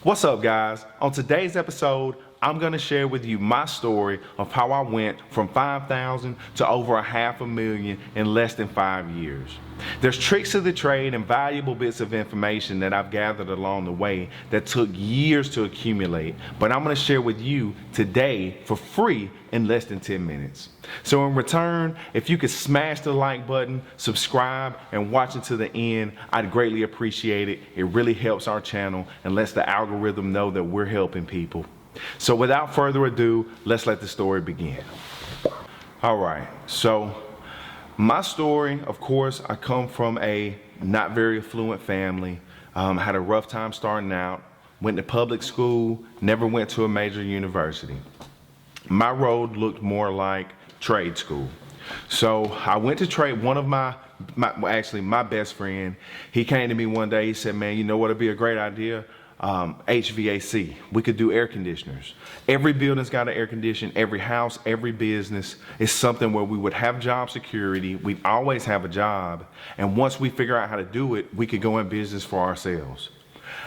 What's up, guys? On today's episode, I'm going to share with you my story of how I went from 5,000 to over $500,000 in less than 5 years. There's tricks to the trade and valuable bits of information that I've gathered along the way that took years to accumulate, but I'm going to share with you today for free in less than 10 minutes. So in return, if you could smash the like button, subscribe, and watch it to the end, I'd greatly appreciate it. It really helps our channel and lets the algorithm know that we're helping people. So without further ado, let's let the story begin. All right, so my story, of course, I come from a not very affluent family, had a rough time starting out, went to public school, never went to a major university. My road looked more like trade school. So I went to trade. One of my best friend, he came to me one day, he said, man, you know what would be a great idea? HVAC. We could do air conditioners. Every building's got an air conditioner, every house, every business is something where we would have job security. We'd always have a job. And once we figure out how to do it, we could go in business for ourselves.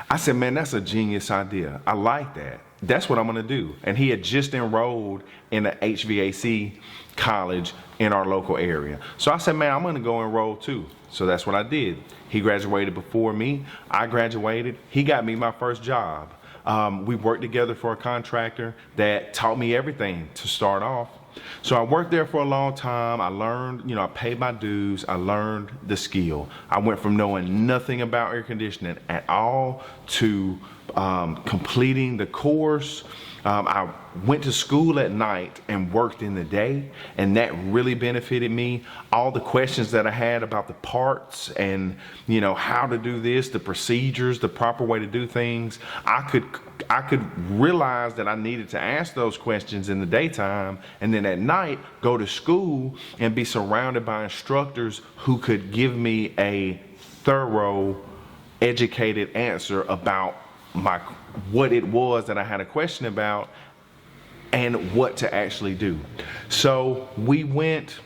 I said, man, that's a genius idea. I like that. That's what I'm gonna do. And he had just enrolled in an HVAC college in our local area. So I said, man, I'm gonna go enroll too. So that's what I did. He graduated before me. I graduated. He got me my first job. We worked together for a contractor that taught me everything to start off. So I worked there for a long time. I learned, I paid my dues. I learned the skill. I went from knowing nothing about air conditioning at all to completing the course. I went to school at night and worked in the day, and that really benefited me. All the questions that I had about the parts and how to do this, the procedures, the proper way to do things, I could realize that I needed to ask those questions in the daytime, and then at night go to school and be surrounded by instructors who could give me a thorough, educated answer about what it was that I had a question about and what to actually do. So we went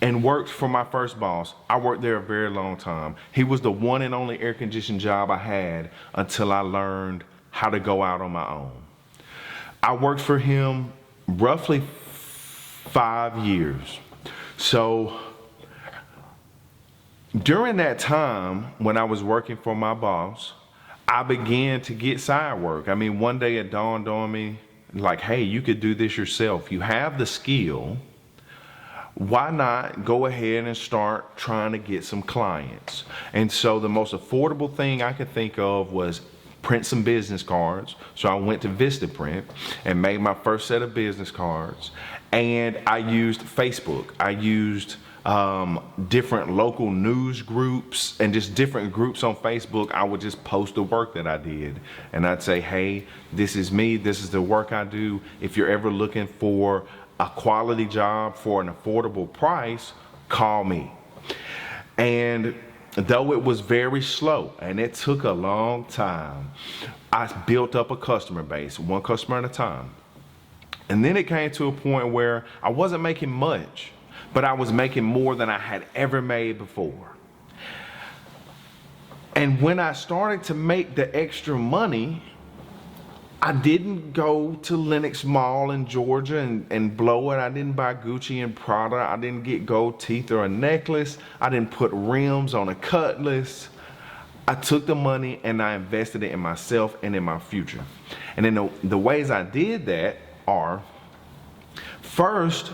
and worked for my first boss. I worked there a very long time. He was the one and only air conditioning job I had until I learned how to go out on my own. I worked for him roughly 5 years. So during that time when I was working for my boss, I began to get side work. I mean, one day it dawned on me, like, hey, you could do this yourself. You have the skill. Why not go ahead and start trying to get some clients? And so the most affordable thing I could think of was print some business cards. So I went to Vistaprint and made my first set of business cards. And I used Facebook. I used different local news groups and just different groups on Facebook. I would just post the work that I did, and I'd say, hey, this is me, this is the work I do. If you're ever looking for a quality job for an affordable price, call me. And though it was very slow and it took a long time, I built up a customer base, one customer at a time. And then it came to a point where I wasn't making much, but I was making more than I had ever made before. And when I started to make the extra money, I didn't go to Lenox Mall in Georgia and blow it. I didn't buy Gucci and Prada. I didn't get gold teeth or a necklace. I didn't put rims on a Cutlass. I took the money and I invested it in myself and in my future. And then the ways I did that are, first,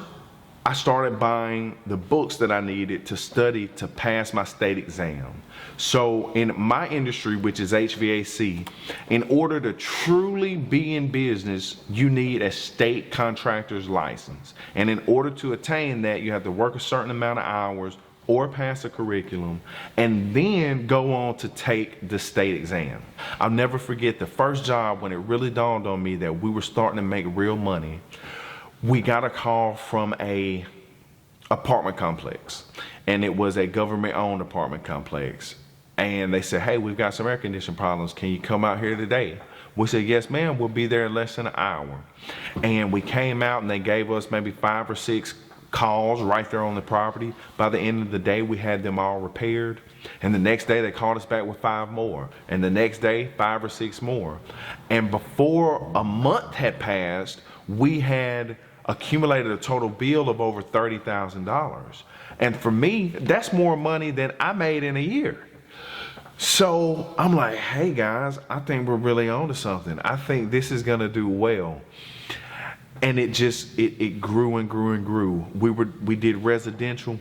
I started buying the books that I needed to study to pass my state exam. So in my industry, which is HVAC, in order to truly be in business, you need a state contractor's license. And in order to attain that, you have to work a certain amount of hours or pass a curriculum and then go on to take the state exam. I'll never forget the first job when it really dawned on me that we were starting to make real money. We got a call from a apartment complex, and it was a government-owned apartment complex. And they said, hey, we've got some air conditioning problems. Can you come out here today? We said, yes, ma'am, we'll be there in less than an hour. And we came out and they gave us maybe 5 or 6 calls right there on the property. By the end of the day, we had them all repaired. And the next day they called us back with 5 more. And the next day, 5 or 6 more. And before a month had passed, we had accumulated a total bill of over $30,000. And for me, that's more money than I made in a year. So I'm like, hey guys, I think we're really onto something. I think this is gonna do well. And it grew and grew and grew. We did residential,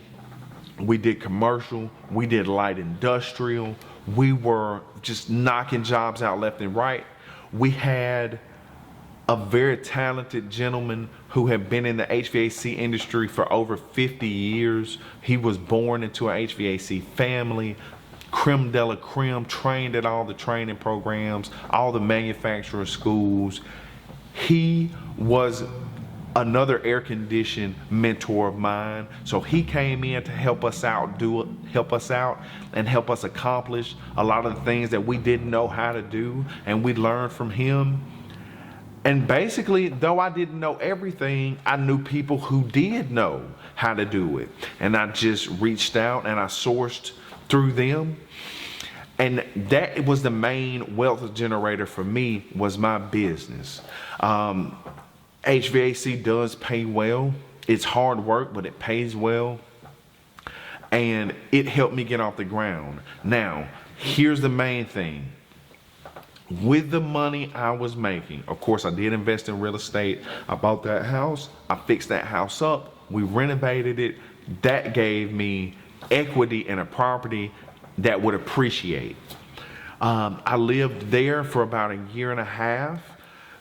we did commercial, we did light industrial. We were just knocking jobs out left and right. We had a very talented gentleman who had been in the HVAC industry for over 50 years. He was born into an HVAC family, creme de la creme, trained at all the training programs, all the manufacturer schools. He was another air conditioned mentor of mine. So he came in to help us out and help us accomplish a lot of the things that we didn't know how to do, and we learned from him. And basically, though I didn't know everything, I knew people who did know how to do it. And I just reached out and I sourced through them. And that was the main wealth generator for me, was my business. HVAC does pay well. It's hard work, but it pays well. And it helped me get off the ground. Now, here's the main thing. With the money I was making, of course, I did invest in real estate. I bought that house. I fixed that house up. We renovated it. That gave me equity in a property that would appreciate. I lived there for about a year and a half.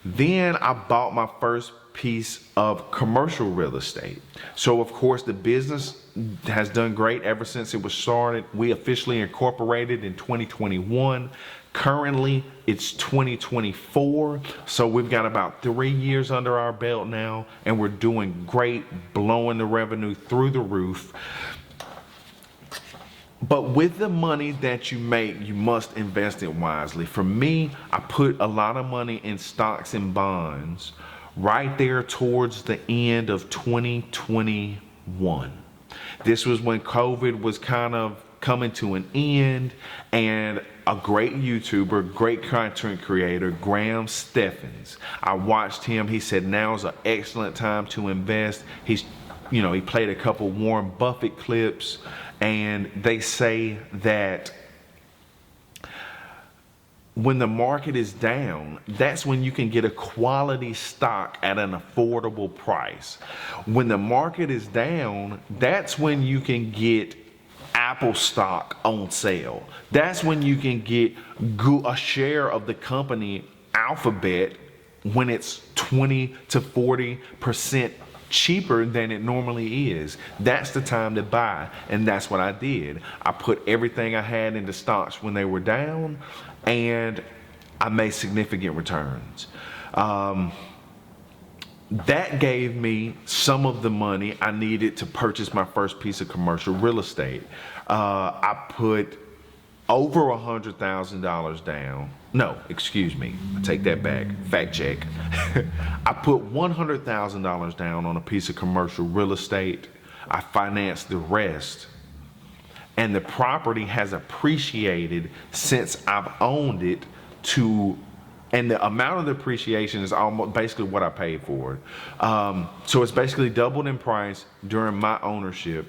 Then I bought my first piece of commercial real estate. So of course the business has done great ever since it was started. We officially incorporated in 2021. Currently it's 2024. So we've got about 3 years under our belt now, and we're doing great, blowing the revenue through the roof. But with the money that you make, you must invest it wisely. For me, I put a lot of money in stocks and bonds right there towards the end of 2021. This was when COVID was kind of coming to an end, and a great YouTuber, great content creator, Graham Steffens. I watched him. He said now's an excellent time to invest. He played a couple Warren Buffett clips, and they say that when the market is down, that's when you can get a quality stock at an affordable price. When the market is down, that's when you can get Apple stock on sale. That's when you can get a share of the company Alphabet when it's 20 to 40% cheaper than it normally is. That's the time to buy, and that's what I did. I put everything I had into stocks when they were down, and I made significant returns. That gave me some of the money I needed to purchase my first piece of commercial real estate. I put over $100,000 down. No, excuse me, I take that back, fact check. I put $100,000 down on a piece of commercial real estate. I financed the rest. And the property has appreciated since I've owned it and the amount of the appreciation is almost basically what I paid for it. So it's basically doubled in price during my ownership.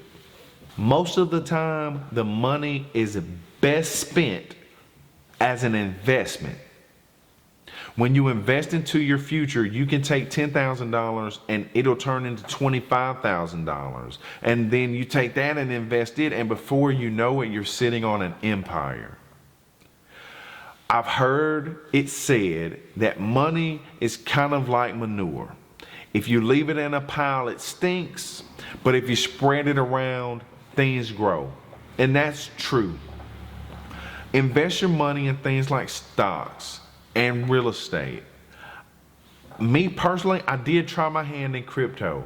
Most of the time, the money is best spent as an investment. When you invest into your future, you can take $10,000 and it'll turn into $25,000. And then you take that and invest it, and before you know it, you're sitting on an empire. I've heard it said that money is kind of like manure. If you leave it in a pile, it stinks, but if you spread it around, things grow. And that's true. Invest your money in things like stocks and real estate. Me personally, I did try my hand in crypto.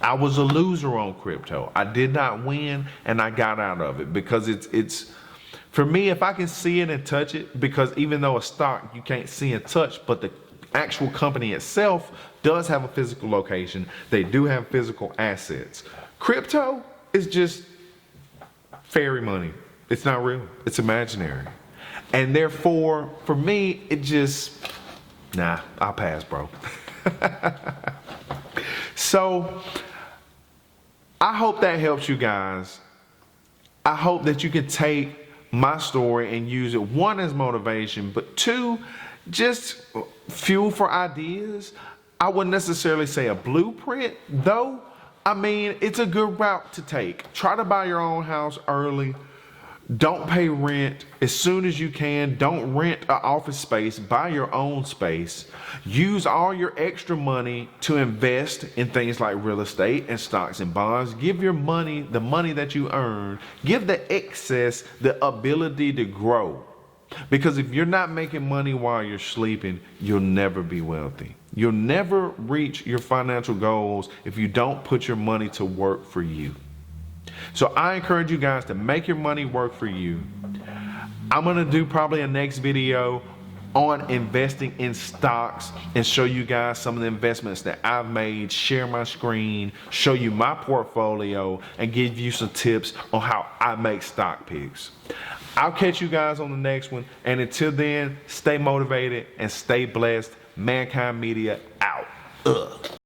I was a loser on crypto. I did not win, and I got out of it because it's for me, if I can see it and touch it, because even though a stock you can't see and touch, but the actual company itself does have a physical location. They do have physical assets. Crypto is just fairy money. It's not real. It's imaginary. And therefore, for me, I'll pass, bro. So, I hope that helps you guys. I hope that you can take my story and use it, one, as motivation, but two, just fuel for ideas. I wouldn't necessarily say a blueprint, though. I mean, it's a good route to take. Try to buy your own house early. Don't pay rent as soon as you can. Don't rent an office space. Buy your own space. Use all your extra money to invest in things like real estate and stocks and bonds. Give your money, the money that you earn, give the excess the ability to grow. Because if you're not making money while you're sleeping, you'll never be wealthy. You'll never reach your financial goals if you don't put your money to work for you. So I encourage you guys to make your money work for you. I'm going to do probably a next video on investing in stocks and show you guys some of the investments that I've made, share my screen, show you my portfolio, and give you some tips on how I make stock picks. I'll catch you guys on the next one. And until then, stay motivated and stay blessed. Mankind Media out.